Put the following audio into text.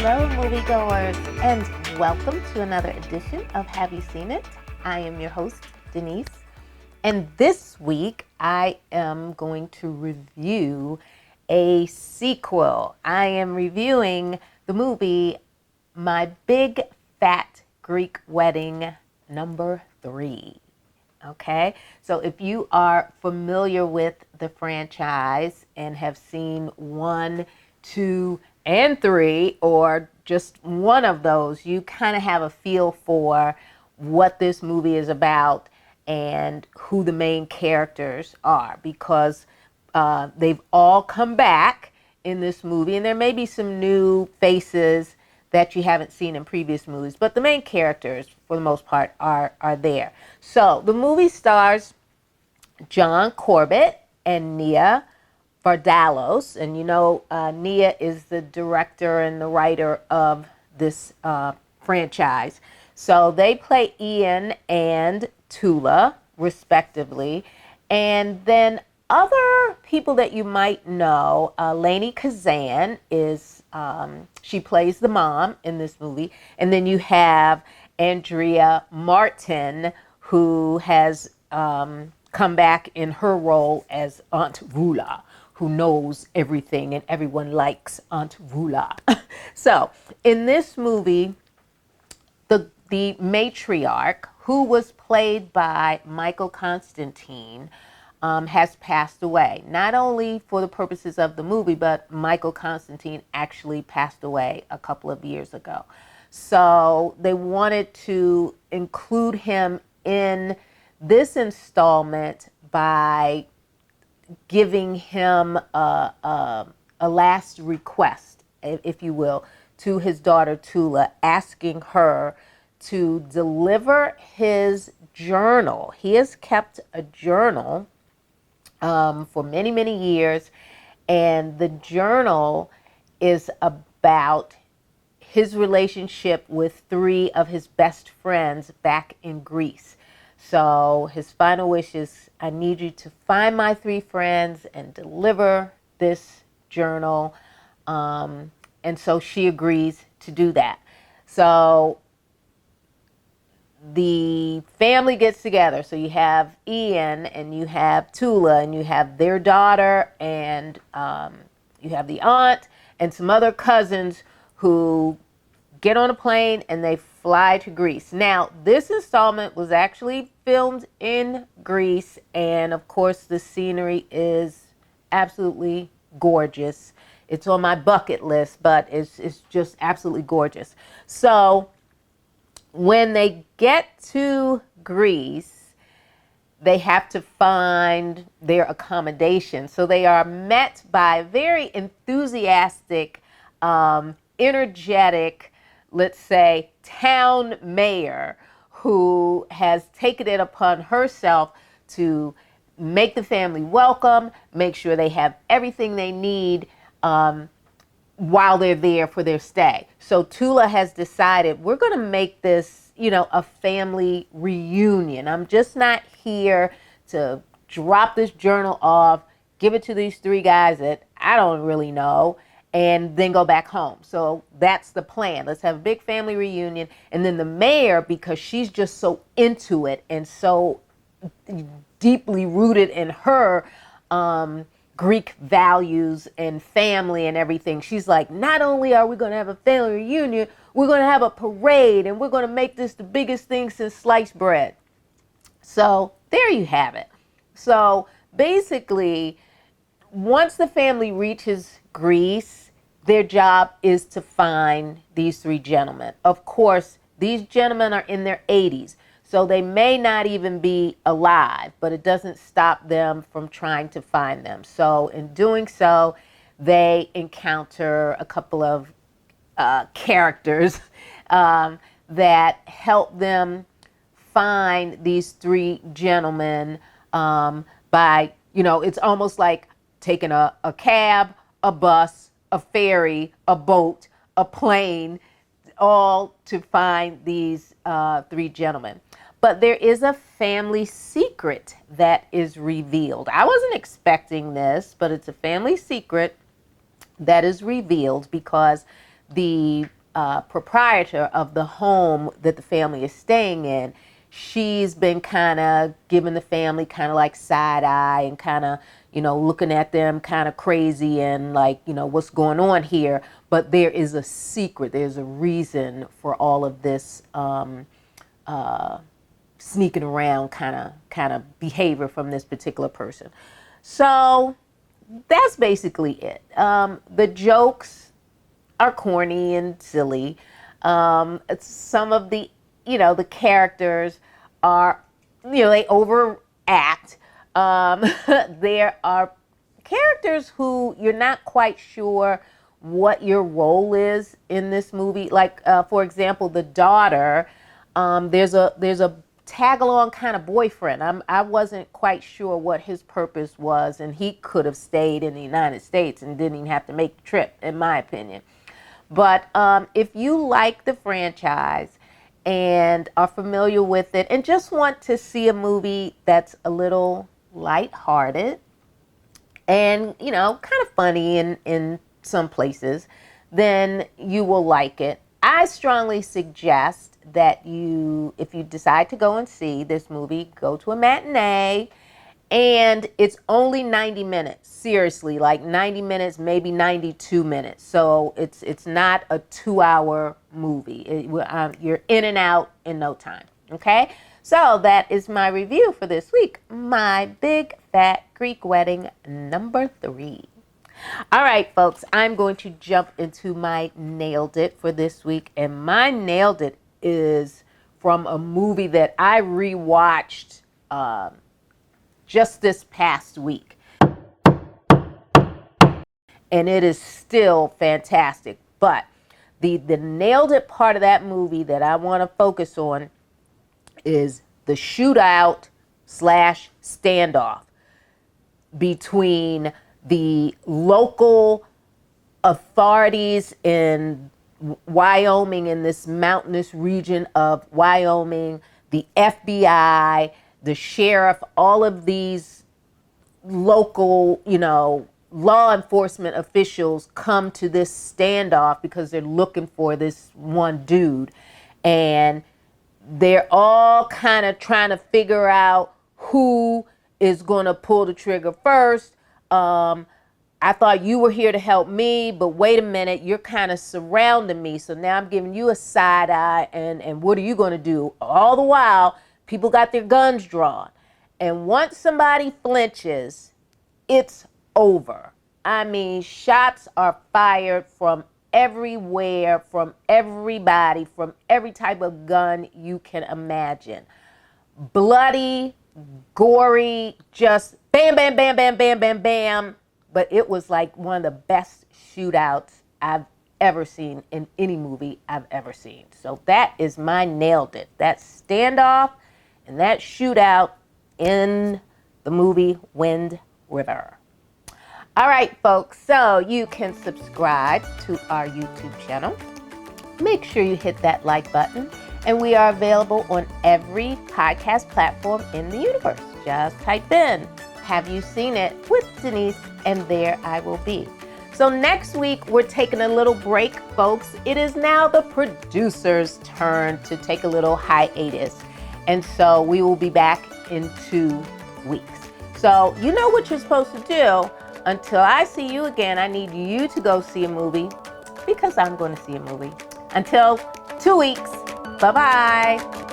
Hello, moviegoers, and welcome to another edition of Have You Seen It? I am your host, Denise, and this week I am going to review a sequel. I am reviewing the movie My Big Fat Greek Wedding #3. Okay, so if you are familiar with the franchise and have seen 1, 2, and 3, or just one of those, you kind of have a feel for what this movie is about and who the main characters are, because they've all come back in this movie, and there may be some new faces that you haven't seen in previous movies, but the main characters, for the most part, are there. So the movie stars John Corbett and Nia Vardalos, and you know Nia is the director and the writer of this franchise. So they play Ian and Tula, respectively, and then other people that you might know, Lainey Kazan is, she plays the mom in this movie. And then you have Andrea Martin, who has come back in her role as Aunt Vula, who knows everything and everyone likes Aunt Vula. So in this movie, the matriarch, who was played by Michael Constantine, has passed away. Not only for the purposes of the movie, but Michael Constantine actually passed away a couple of years ago. So they wanted to include him in this installment by giving him a last request, if you will, to his daughter Tula, asking her to deliver his journal. He has kept a journal for many, many years, and the journal is about his relationship with 3 of his best friends back in Greece. So his final wish is, I need you to find my 3 friends and deliver this journal. And so she agrees to do that. So the family gets together. So you have Ian and you have Tula and you have their daughter and you have the aunt and some other cousins who get on a plane and they fly to Greece. Now, this installment was actually filmed in Greece, and of course the scenery is absolutely gorgeous. It's on my bucket list, but it's just absolutely gorgeous. So when they get to Greece, they have to find their accommodation. So they are met by a very enthusiastic, energetic, let's say, town mayor who has taken it upon herself to make the family welcome, make sure they have everything they need while they're there for their stay. So Tula has decided, we're going to make this, a family reunion. I'm just not here to drop this journal off, give it to these 3 guys that I don't really know, and then go back home. So that's the plan. Let's have a big family reunion. And then the mayor, because she's just so into it and so deeply rooted in her Greek values and family and everything, she's like, not only are we going to have a family reunion, we're going to have a parade and we're going to make this the biggest thing since sliced bread. So there you have it. So basically, once the family reaches Greece, their job is to find these 3 gentlemen. Of course, these gentlemen are in their 80s, so they may not even be alive, but it doesn't stop them from trying to find them. So in doing so, they encounter a couple of characters that help them find these 3 gentlemen by, it's almost like taking a cab, a bus, a ferry, a boat, a plane, all to find these 3 gentlemen. But there is a family secret that is revealed. I wasn't expecting this, but it's a family secret that is revealed because the proprietor of the home that the family is staying in, she's been kind of giving the family kind of like side eye and kind of, looking at them kind of crazy and like, what's going on here. But there is a secret. There's a reason for all of this sneaking around kind of behavior from this particular person. So that's basically it. The jokes are corny and silly. Some of the, the characters are, they overact. There are characters who you're not quite sure what your role is in this movie. Like, for example, the daughter, there's a tag-along kind of boyfriend. I wasn't quite sure what his purpose was, and he could have stayed in the United States and didn't even have to make the trip, in my opinion. But if you like the franchise and are familiar with it and just want to see a movie that's a little lighthearted and, kind of funny in some places, then you will like it. I strongly suggest that if you decide to go and see this movie, go to a matinee. And it's only 90 minutes, seriously, like 90 minutes, maybe 92 minutes. So it's not a 2-hour movie. You're in and out in no time, okay? So that is my review for this week, my Big Fat Greek Wedding number 3. All right, folks, I'm going to jump into my Nailed It for this week. And my Nailed It is from a movie that I rewatched just this past week. And it is still fantastic. But the Nailed It part of that movie that I want to focus on is the shootout / standoff between the local authorities in Wyoming, in this mountainous region of Wyoming, the FBI, the sheriff, all of these local, law enforcement officials come to this standoff because they're looking for this one dude. And they're all kind of trying to figure out who is going to pull the trigger first. I thought you were here to help me, but wait a minute, you're kind of surrounding me. So now I'm giving you a side eye, and what are you going to do? All the while, people got their guns drawn. And once somebody flinches, it's over. I mean, shots are fired from everywhere, from everybody, from every type of gun you can imagine. Bloody, gory, just bam, bam, bam, bam, bam, bam, bam. But it was like one of the best shootouts I've ever seen in any movie I've ever seen. So that is my Nailed It. That standoff and that shootout in the movie Wind River. All right, folks, so you can subscribe to our YouTube channel. Make sure you hit that like button. And we are available on every podcast platform in the universe. Just type in, Have You Seen It with Denise, and there I will be. So next week, we're taking a little break, folks. It is now the producer's turn to take a little hiatus. And so we will be back in 2 weeks. So you know what you're supposed to do. Until I see you again, I need you to go see a movie because I'm going to see a movie. Until 2 weeks. Bye-bye.